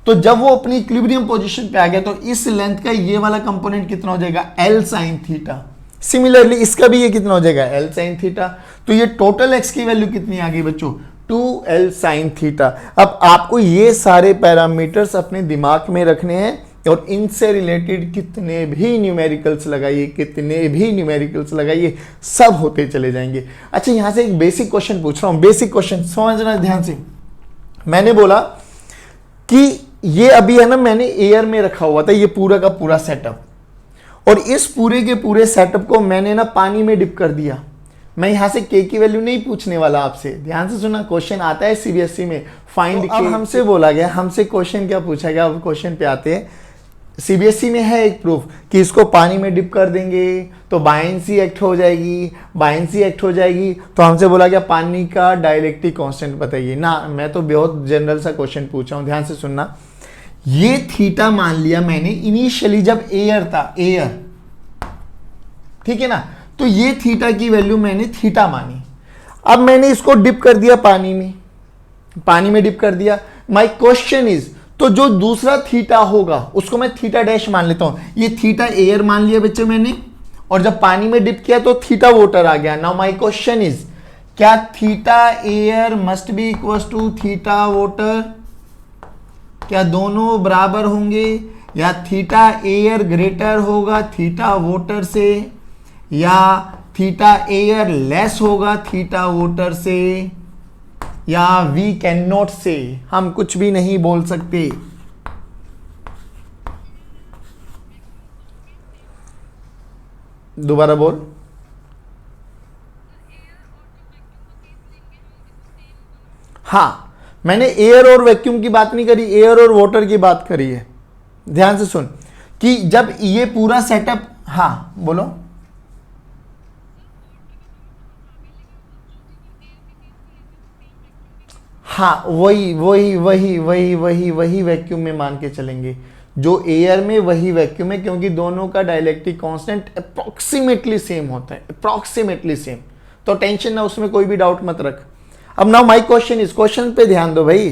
तो जब वो अपनी इक्विलिब्रियम पोजीशन पे आ गया तो इस लेंथ का ये वाला कंपोनेंट कितना हो जाएगा, L साइन थीटा। सिमिलरली इसका भी ये कितना हो जाएगा, L साइन थीटा। तो ये टोटल x की वैल्यू कितनी आ गई बच्चों, 2L साइन थीटा। अब आपको ये सारे पैरामीटर्स अपने दिमाग में रखने हैं और इनसे रिलेटेड कितने भी न्यूमेरिकल्स लगाइए, सब होते चले जाएंगे। अच्छा, यहां से एक बेसिक क्वेश्चन पूछ रहा हूं, बेसिक क्वेश्चन समझना ध्यान से। मैंने बोला कि ये अभी है ना, मैंने एयर में रखा हुआ था ये पूरा का पूरा सेटअप, और इस पूरे के पूरे सेटअप को मैंने ना पानी में डिप कर दिया। मैं यहां से के की वैल्यू नहीं पूछने वाला आपसे, ध्यान से सुना, क्वेश्चन आता है सीबीएसई में, फाइंड तो अब हमसे बोला गया, हमसे क्वेश्चन क्या पूछा गया, अब क्वेश्चन पे आते हैं। सीबीएसई में है एक प्रूफ कि इसको पानी में डिप कर देंगे तो बायंसी एक्ट हो जाएगी, तो हमसे बोला गया पानी का डाइलेक्ट्रिक कांस्टेंट बताइए ना। मैं तो बहुत जनरल सा क्वेश्चन पूछा हूं, ध्यान से सुनना। ये थीटा मान लिया मैंने इनिशियली जब एयर था, एयर, ठीक है ना, तो ये थीटा की वैल्यू मैंने थीटा मानी। अब मैंने इसको डिप कर दिया पानी में डिप कर दिया। माय क्वेश्चन इज, तो जो दूसरा थीटा होगा उसको मैं थीटा डैश मान लेता हूं। ये थीटा एयर मान लिया बच्चे मैंने, और जब पानी में डिप किया तो थीटा वाटर आ गया। नाउ माय क्वेश्चन इज, क्या theta air must be equal to theta water? क्या दोनों बराबर होंगे, या थीटा एयर ग्रेटर होगा थीटा वाटर से, या थीटा एयर लेस होगा थीटा वाटर से, या वी कैन नॉट से, हम कुछ भी नहीं बोल सकते। दोबारा बोल। हाँ, मैंने एयर और वैक्यूम की बात नहीं करी, एयर और वाटर की बात करी है। ध्यान से सुन कि जब ये पूरा सेटअप, हाँ बोलो। हाँ वही वैक्यूम में मान के चलेंगे, जो एयर में वही वैक्यूम है, क्योंकि दोनों का डाइलेक्ट्रिक कांस्टेंट अप्रोक्सीमेटली सेम होता है, अप्रोक्सीमेटली सेम। तो टेंशन ना, उसमें कोई भी डाउट मत रख। अब नाउ माय क्वेश्चन, इस क्वेश्चन पे ध्यान दो भाई,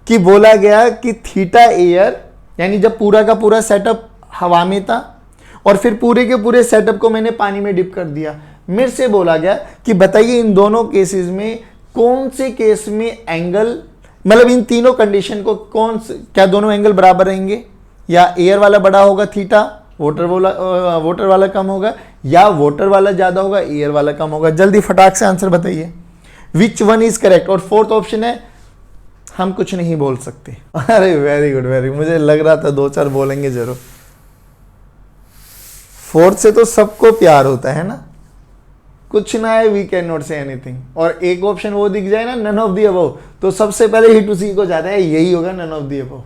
कि बोला गया कि थीटा एयर, यानी जब पूरा का पूरा सेटअप हवा में था और फिर पूरे के पूरे सेटअप को मैंने पानी में डिप कर दिया, मेरे से बोला गया कि बताइए इन दोनों केसेस में कौन से केस में एंगल, मतलब इन तीनों कंडीशन को क्या दोनों एंगल बराबर रहेंगे, या एयर वाला बड़ा होगा थीटा, वाटर वाला कम होगा, या वाटर वाला ज्यादा होगा, एयर वाला कम होगा। जल्दी फटाक से आंसर बताइए, विच वन इज करेक्ट। और फोर्थ ऑप्शन है हम कुछ नहीं बोल सकते। अरे वेरी गुड वेरी गुड, मुझे लग रहा था दो चार बोलेंगे जरूर। फोर्थ से तो सबको प्यार होता है ना, कुछ ना है, we can not say anything. और एक ऑप्शन वो दिख जाए ना, नन ऑफ दी अबव, तो सबसे पहले हिट उसी को जाता है, यही होगा नन ऑफ दी अबव।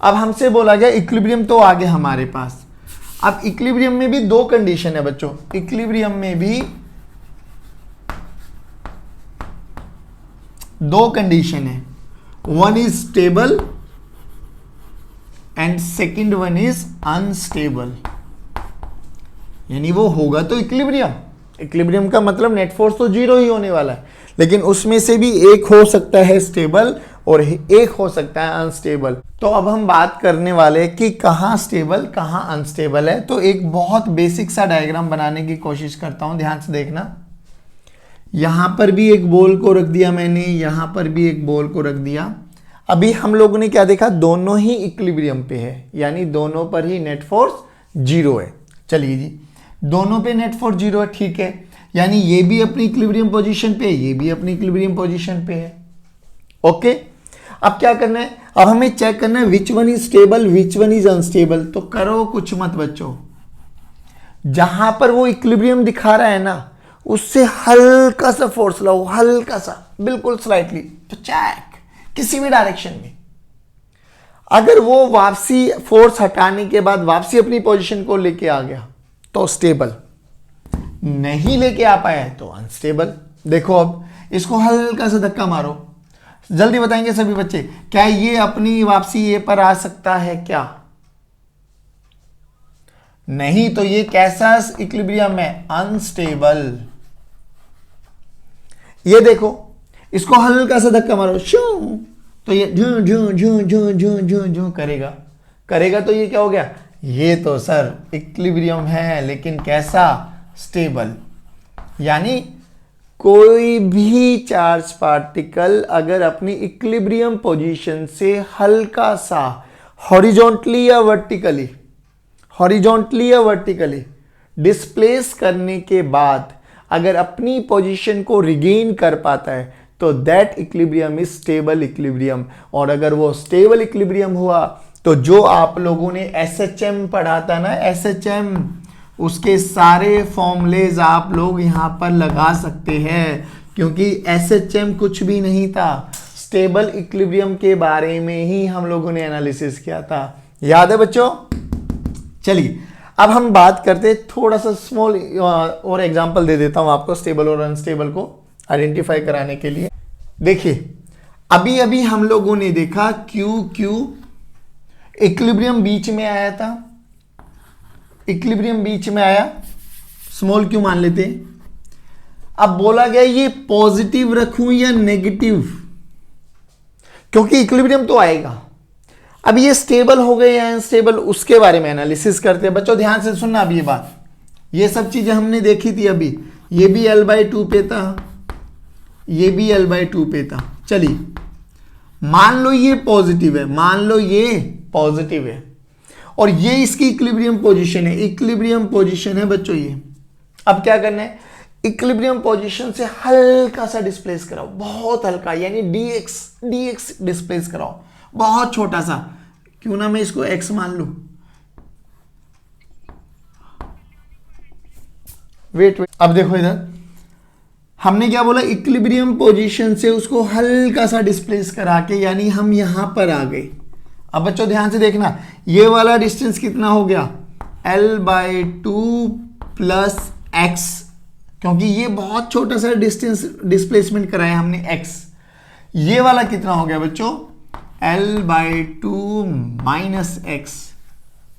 अब हमसे बोला गया इक्विलिब्रियम तो आ गया हमारे पास। अब इक्विलिब्रियम में भी दो कंडीशन है बच्चों, इक्विलिब्रियम में भी दो कंडीशन है, one is stable and second one is unstable. यानी वो होगा तो इक्विलिब्रियम, इक्विलिब्रियम का मतलब नेट फोर्स तो जीरो ही होने वाला है, लेकिन उसमें से भी एक हो सकता है स्टेबल और एक हो सकता है अनस्टेबल। तो अब हम बात करने वाले हैं कि कहाँ स्टेबल कहाँ अनस्टेबल है। तो एक बहुत बेसिक सा डायग्राम बनाने की कोशिश करता हूं, ध्यान से देखना। यहां पर भी एक बॉल को रख दिया मैंने, यहां पर भी एक बॉल को रख दिया। अभी हम लोगों ने क्या देखा, दोनों ही इक्विलिब्रियम पे है, यानी दोनों पर ही नेट फोर्स जीरो है। चलिए जी, दोनों पे नेट फोर्स जीरो है, ठीक है, यानी ये भी अपनी इक्विलिब्रियम पोजीशन पे है, ये भी अपनी इक्विलिब्रियम पोजीशन पे है। ओके, अब क्या करना है, अब हमें चेक करना है which one is stable which one is unstable. तो करो कुछ मत बच्चों, जहां पर वो इक्विलिब्रियम दिखा रहा है ना, उससे हल्का सा फोर्स लाओ, हल्का सा, बिल्कुल स्लाइटली, तो चेक किसी भी डायरेक्शन में। अगर वो वापसी फोर्स हटाने के बाद वापसी अपनी पोजीशन को लेके आ गया तो स्टेबल, नहीं लेके आ पाया है तो अनस्टेबल। देखो अब इसको हल्का सा धक्का मारो, जल्दी बताएंगे सभी बच्चे, क्या ये अपनी वापसी ए पर आ सकता है क्या? नहीं, तो ये कैसा इक्विलिब्रियम है, अनस्टेबल। ये देखो, इसको हल्का सा धक्का मारो, शू, तो ये झू झू झू झू झू झू झू करेगा, करेगा तो ये क्या हो गया, ये तो सर इक्विलिब्रियम है, लेकिन कैसा, स्टेबल। यानी कोई भी चार्ज पार्टिकल अगर अपनी इक्विलिब्रियम पोजीशन से हल्का सा हॉरिजॉन्टली या वर्टिकली डिस्प्लेस करने के बाद अगर अपनी पोजीशन को रिगेन कर पाता है तो that equilibrium is stable equilibrium. और अगर वो स्टेबल इक्विलिब्रियम हुआ तो जो आप लोगों ने एसएचएम पढ़ा था ना, एसएचएम, उसके सारे फॉर्मूलेज आप लोग यहां पर लगा सकते हैं, क्योंकि एसएचएम कुछ भी नहीं था, स्टेबल इक्विलिब्रियम के बारे में ही हम लोगों ने एनालिसिस किया था। याद है बच्चों? चलिए अब हम बात करते हैं, थोड़ा सा स्मॉल और एग्जांपल दे देता हूं आपको स्टेबल और अनस्टेबल को आइडेंटिफाई कराने के लिए। देखिए अभी अभी हम लोगों ने देखा क्यू इक्विलिब्रियम बीच में आया था, इक्विलिब्रियम बीच में आया, स्मॉल क्यू मान लेते हैं। अब बोला गया ये पॉजिटिव रखूं या नेगेटिव, क्योंकि इक्विलिब्रियम तो आएगा। अब ये स्टेबल हो गए या अनस्टेबल, उसके बारे में एनालिसिस करते हैं। बच्चों ध्यान से सुनना अब ये बात, ये सब चीजें हमने देखी थी अभी। ये भी L/2 पे था, ये भी L/2 पे था। चलिए मान लो ये पॉजिटिव है, मान लो ये पॉजिटिव है और ये इसकी इक्विलिब्रियम पोजीशन है, इक्विलिब्रियम पोजीशन है बच्चों ये। अब क्या करना है, इक्विलिब्रियम पोजीशन से हल्का सा डिस्प्लेस कराओ, बहुत हल्का, यानी dx डिस्प्लेस कराओ, बहुत छोटा सा, क्यों ना मैं इसको x मान लूं। वेट, अब देखो इधर हमने क्या बोला, इक्विलिब्रियम पोजीशन से उसको हल्का सा डिस्प्लेस करा के, यानी हम यहां पर आ गए। अब बच्चों ध्यान से देखना, ये वाला डिस्टेंस कितना हो गया, L/2 प्लस x, क्योंकि ये बहुत छोटा सा डिस्टेंस डिस्प्लेसमेंट कराया हमने x। ये वाला कितना हो गया बच्चों, L/2 माइनस एक्स।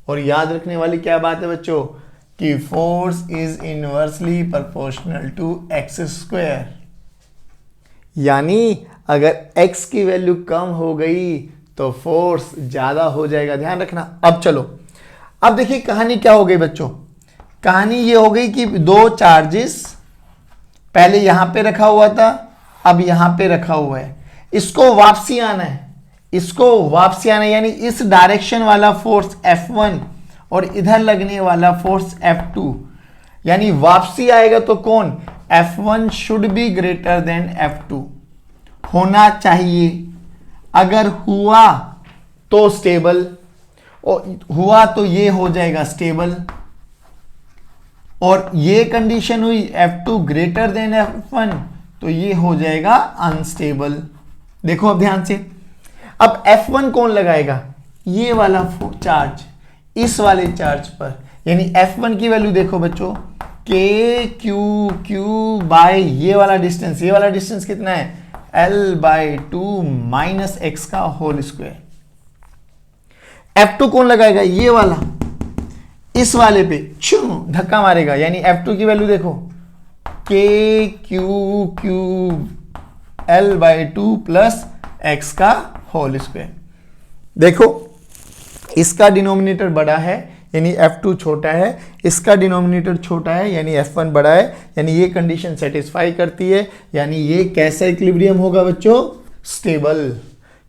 और याद रखने वाली क्या बात है बच्चों कि force is inversely proportional to x square, यानी अगर x की वैल्यू कम हो गई तो फोर्स ज्यादा हो जाएगा, ध्यान रखना। अब चलो, अब देखिए कहानी क्या हो गई बच्चों, कहानी ये हो गई कि दो चार्जेस पहले यहां पे रखा हुआ था, अब यहां पे रखा हुआ है, इसको वापसी आना है, इसको वापसी आना है, यानी इस डायरेक्शन वाला फोर्स F1 और इधर लगने वाला फोर्स F2, यानी वापसी आएगा तो कौन, F1 should be greater than F2 होना चाहिए। अगर हुआ तो स्टेबल, और हुआ तो ये हो जाएगा स्टेबल, और ये कंडीशन हुई F2 ग्रेटर देन F1 तो ये हो जाएगा अनस्टेबल। देखो अब ध्यान से, अब F1 कौन लगाएगा, ये वाला चार्ज इस वाले चार्ज पर, यानी F1 की वैल्यू देखो बच्चों KQ बाय ये वाला डिस्टेंस, ये वाला डिस्टेंस कितना है L/2 माइनस एक्स का होल स्क्वायर। F2 कौन लगाएगा, ये वाला इस वाले पे धक्का मारेगा, यानी F2 की वैल्यू देखो KQ L/2 प्लस एक्स का होल स्क्वायर। देखो इसका डिनोमिनेटर बड़ा है यानी F2 छोटा है, इसका डिनोमिनेटर छोटा है यानी F1 बड़ा है, यानी ये कंडीशन सेटिस्फाई करती है, यानी ये कैसा इक्विलिब्रियम होगा बच्चों, स्टेबल।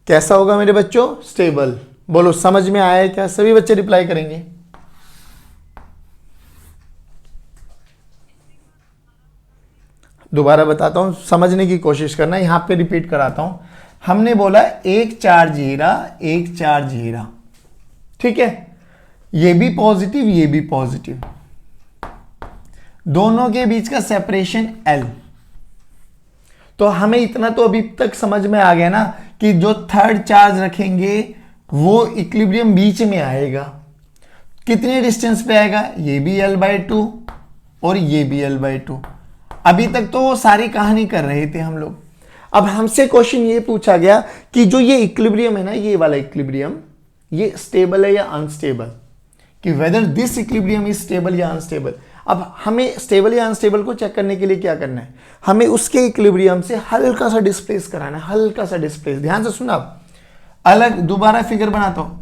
कैसा होगा मेरे बच्चों, स्टेबल। बोलो समझ में आया है क्या, सभी बच्चे रिप्लाई करेंगे। दोबारा बताता हूं, समझने की कोशिश करना, यहां पे रिपीट कराता हूं। हमने बोला एक चार्ज हीरा, एक चार्ज हीरा, ठीक है, ये भी पॉजिटिव ये भी पॉजिटिव, दोनों के बीच का सेपरेशन L। तो हमें इतना तो अभी तक समझ में आ गया ना कि जो थर्ड चार्ज रखेंगे वो इक्विलिब्रियम बीच में आएगा। कितने डिस्टेंस पे आएगा, ये भी L/2 और ये भी L/2। अभी तक तो वो सारी कहानी कर रहे थे हम लोग। अब हमसे क्वेश्चन ये पूछा गया कि जो ये इक्विलिब्रियम है ना, ये वाला इक्विलिब्रियम, ये स्टेबल है या अनस्टेबल, कि whether this equilibrium is stable या अनस्टेबल। अब हमें स्टेबल या अनस्टेबल को चेक करने के लिए क्या करना है, हमें उसके इक्विलिब्रियम से हल्का सा डिस्प्लेस कराना है, हल्का सा डिस्प्लेस। ध्यान से सुना, अलग दोबारा फिगर बनाता हूं।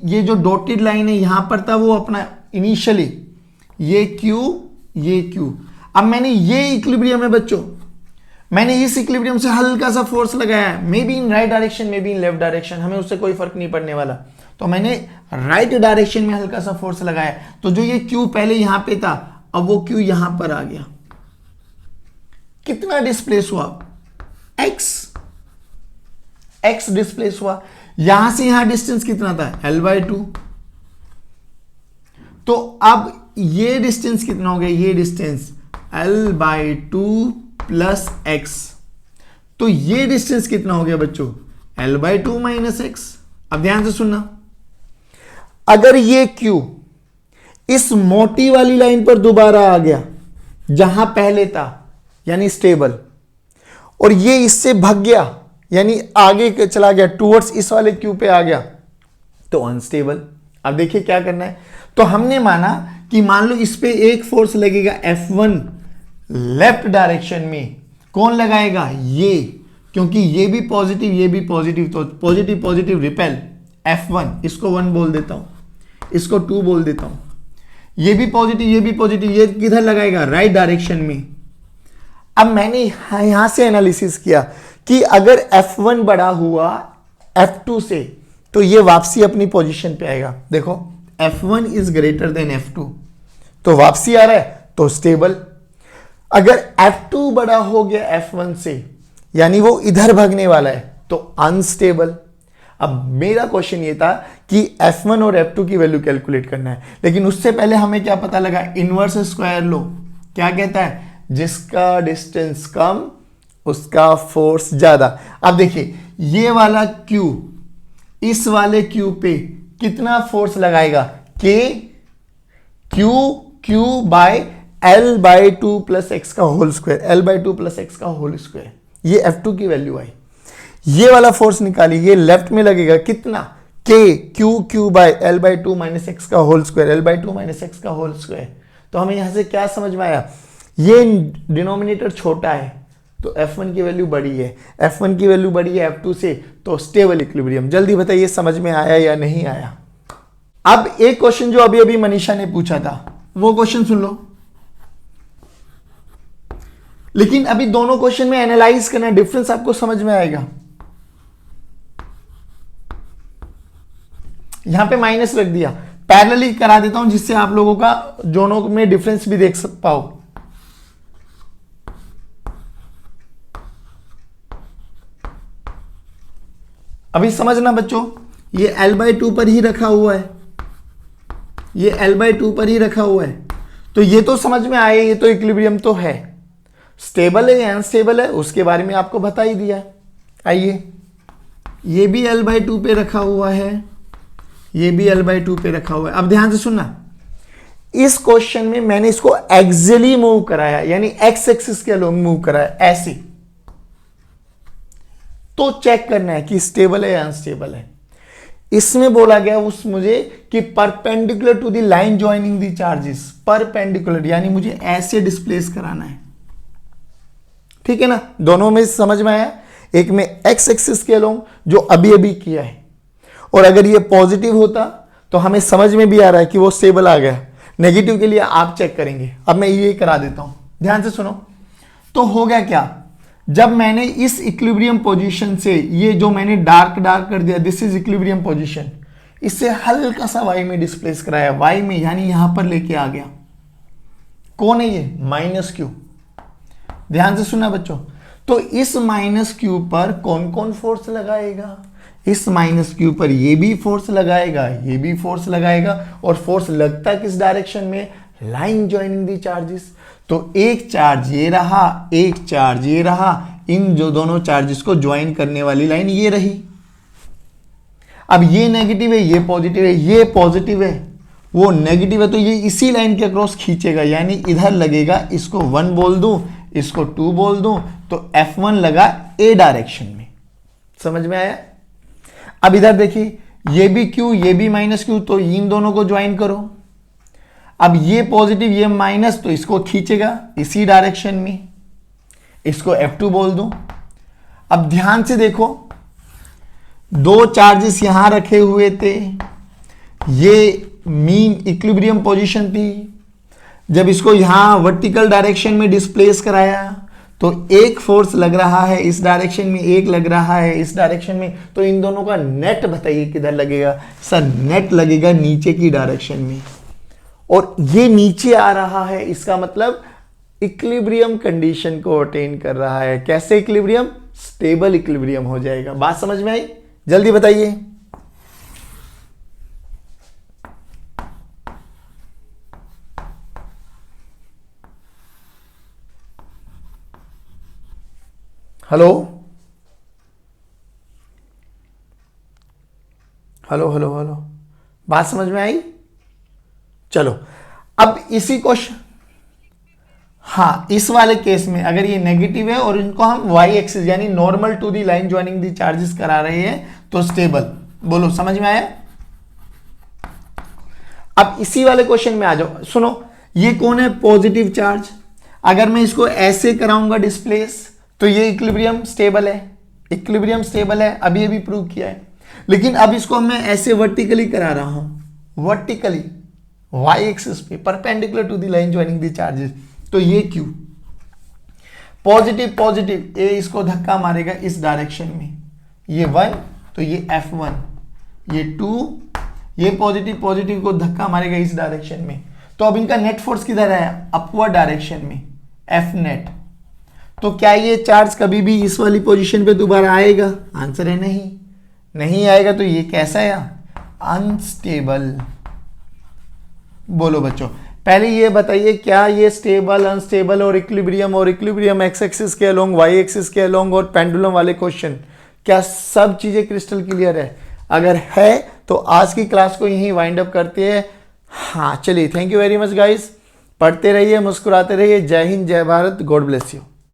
ये जो डॉटेड लाइन है यहां पर था वो अपना इनिशियली ये Q। अब मैंने ये इक्विलिब्रियम है बच्चों, मैंने इस इक्विलिब्रियम से हल्का सा फोर्स लगाया है, may be in right direction may be in left direction, हमें उससे कोई फर्क नहीं पड़ने वाला। तो मैंने राइट डायरेक्शन में हल्का सा फोर्स लगाया, तो जो ये Q पहले यहां पे था अब वो Q यहां पर आ गया। कितना डिस्प्लेस हुआ, x डिस्प्लेस हुआ। यहां से यहां डिस्टेंस कितना था, L/2। तो अब ये डिस्टेंस कितना हो गया, ये डिस्टेंस L/2 प्लस x। तो ये डिस्टेंस कितना हो गया बच्चों, L/2 माइनस x। अब ध्यान से सुनना, अगर ये Q इस मोटी वाली लाइन पर दोबारा आ गया जहां पहले था यानी स्टेबल, और ये इससे भाग गया यानी आगे चला गया टूवर्ड्स इस वाले Q पे आ गया तो अनस्टेबल। अब देखिए क्या करना है, तो हमने माना कि मान लो इस पे एक फोर्स लगेगा F1 लेफ्ट डायरेक्शन में, कौन लगाएगा, ये, क्योंकि ये भी पॉजिटिव ये भी पॉजिटिव, तो पॉजिटिव पॉजिटिव रिपेल, F1 इसको 1 बोल देता हूं, इसको 2 बोल देता हूं, ये भी पॉजिटिव ये भी पॉजिटिव, ये किधर लगाएगा, राइट डायरेक्शन में। अब मैंने यहां से एनालिसिस किया कि अगर F1 बड़ा हुआ F2 से तो ये वापसी अपनी पोजीशन पे आएगा। देखो F1 is greater than F2 तो वापसी आ रहा है तो स्टेबल। अगर F2 बड़ा हो गया F1 से यानी वो इधर भागने वाला है तो अनस्टेबल। अब मेरा क्वेश्चन ये था कि F1 और F2 की वैल्यू कैलकुलेट करना है, लेकिन उससे पहले हमें क्या पता लगा, इनवर्स स्क्वायर लो क्या कहता है, जिसका डिस्टेंस कम उसका फोर्स ज्यादा। अब देखिए ये वाला Q इस वाले Q पे कितना फोर्स लगाएगा, Q by L/2 plus X का whole square, L/2 plus X का होल स्क्वायर, ये F2 की वैल्यू आई। ये वाला फोर्स निकालिए, ये लेफ्ट में लगेगा कितना, K Q by L by two minus x का whole square, L by two minus x का होल स्क्वायर। तो हमें यहां से क्या समझ में आया, ये डिनोमिनेटर छोटा है तो F1 की वैल्यू बड़ी है, F1 की वैल्यू बड़ी है F2 से, तो स्टेबल इक्विलिब्रियम। जल्दी बताइए समझ में आया या नहीं आया। अब एक क्वेश्चन जो अभी अभी मनीषा ने पूछा था वो क्वेश्चन सुन लो, लेकिन अभी दोनों क्वेश्चन में एनालाइज करना, डिफरेंस आपको समझ में आएगा। यहां पे माइनस रख दिया, पैरेलली करा देता हूं जिससे आप लोगों का दोनों में डिफरेंस भी देख पाओ। अभी समझना बच्चों, ये L/2 पर ही रखा हुआ है, ये L/2 पर ही रखा हुआ है, तो ये तो समझ में आए, ये तो इक्विलिब्रियम तो है। स्टेबल है या अनस्टेबल है उसके बारे में आपको बता ही दिया। आइए, ये भी L/2 पे रखा हुआ है, ये भी L/2 पे रखा हुआ है। अब ध्यान से सुनना, इस क्वेश्चन में मैंने इसको एक्सियली मूव कराया, यानी एक्स एक्सिस के अलोंग मूव कराया ऐसे, तो चेक करना है कि स्टेबल है या अनस्टेबल है। इसमें बोला गया उस मुझे कि perpendicular to the line joining the charges, perpendicular यानी मुझे ऐसे डिस्प्लेस कराना है, ठीक है ना। दोनों में समझ में आया, एक में एक्स एक्सिस के अलोंग जो अभी अभी किया है, और अगर ये पॉजिटिव होता तो हमें समझ में भी आ रहा है कि वो स्टेबल आ गया। नेगेटिव के लिए आप चेक करेंगे। अब मैं ये करा देता हूं, ध्यान से सुनो। तो हो गया क्या, जब मैंने इस इक्विलिब्रियम पोजीशन से, ये जो मैंने डार्क डार्क कर दिया, दिस इज इक्विलिब्रियम पोजीशन, इससे हल्का सा वाई में डिस्प्लेस कराया, वाई में यानी यहां पर लेके आ गया। कौन है ये, माइनस क्यू। ध्यान से सुना बच्चों, तो इस माइनस क्यू पर कौन कौन फोर्स लगाएगा, इस माइनस क्यू पर ये भी फोर्स लगाएगा, ये भी फोर्स लगाएगा, और फोर्स लगता किस डायरेक्शन में, लाइन ज्वाइनिंग दी चार्जेस। तो एक चार्ज ये रहा, एक चार्ज ये रहा, इन जो दोनों चार्जेस को ज्वाइन करने वाली लाइन ये रही। अब ये नेगेटिव है, ये पॉजिटिव है, ये पॉजिटिव है, वो नेगेटिव है, तो ये इसी लाइन के अक्रॉस खींचेगा, यानी इधर लगेगा। इसको 1 बोल दूं, इसको 2 बोल दूं, तो F1 लगा ए डायरेक्शन में। समझ में आया। अब इधर देखिए, ये भी क्यू, ये भी माइनस क्यू, तो इन दोनों को ज्वाइन करो। अब ये पॉजिटिव, ये माइनस, तो इसको खींचेगा इसी डायरेक्शन में, इसको F2 बोल दूं। अब ध्यान से देखो, दो चार्जेस यहां रखे हुए थे, ये मीन इक्विलिब्रियम पोजीशन थी। जब इसको यहां वर्टिकल डायरेक्शन में डिस्प्लेस कराया तो एक फोर्स लग रहा है इस डायरेक्शन में, एक लग रहा है इस डायरेक्शन में, तो इन दोनों का नेट बताइए किधर लगेगा। सर नेट लगेगा नीचे की डायरेक्शन में, और ये नीचे आ रहा है, इसका मतलब इक्विलिब्रियम कंडीशन को अटेन कर रहा है। कैसे इक्विलिब्रियम, स्टेबल इक्विलिब्रियम हो जाएगा। बात समझ में आई, जल्दी बताइए। हेलो हेलो हेलो हेलो, बात समझ में आई। चलो अब इसी क्वेश्चन, हाँ इस वाले केस में अगर ये नेगेटिव है और इनको हम वाई एक्सिस यानी normal to the line joining the charges करा रहे हैं तो स्टेबल। बोलो समझ में आया। अब इसी वाले क्वेश्चन में आ जाओ। सुनो, ये कौन है, पॉजिटिव चार्ज। अगर मैं इसको ऐसे कराऊंगा डिस्प्लेस तो ये इक्विलिब्रियम स्टेबल है, इक्विलिब्रियम स्टेबल है, अभी अभी प्रूव किया है। लेकिन अब इसको मैं ऐसे वर्टिकली करा रहा हूं, वर्टिकली वाई एक्सिस पे perpendicular to the line joining the charges, तो ये क्यू पॉजिटिव पॉजिटिव, ए इसको धक्का मारेगा इस डायरेक्शन में, ये 1 तो ये F1, ये 2, ये पॉजिटिव पॉजिटिव को धक्का मारेगा इस डायरेक्शन में। तो अब इनका नेट फोर्स किधर है, अपवर्ड डायरेक्शन में, F नेट। तो क्या ये चार्ज कभी भी इस वाली पोजीशन पे दोबारा आएगा, आंसर है नहीं, नहीं आएगा। तो ये कैसा है, अनस्टेबल। बोलो बच्चों, पहले ये बताइए क्या ये स्टेबल, अनस्टेबल और इक्विलिब्रियम एक्स एक्सिस के अलोंग, वाई एक्सिस के अलोंग और पेंडुलम वाले क्वेश्चन, क्या सब चीजें क्रिस्टल क्लियर है? अगर है तो आज की क्लास को यहीं वाइंड अप करते हैं। हाँ चलिए, thank you very much guys. पढ़ते रहिए, मुस्कुराते रहिए। जय हिंद, जय भारत, गॉड ब्लेस यू।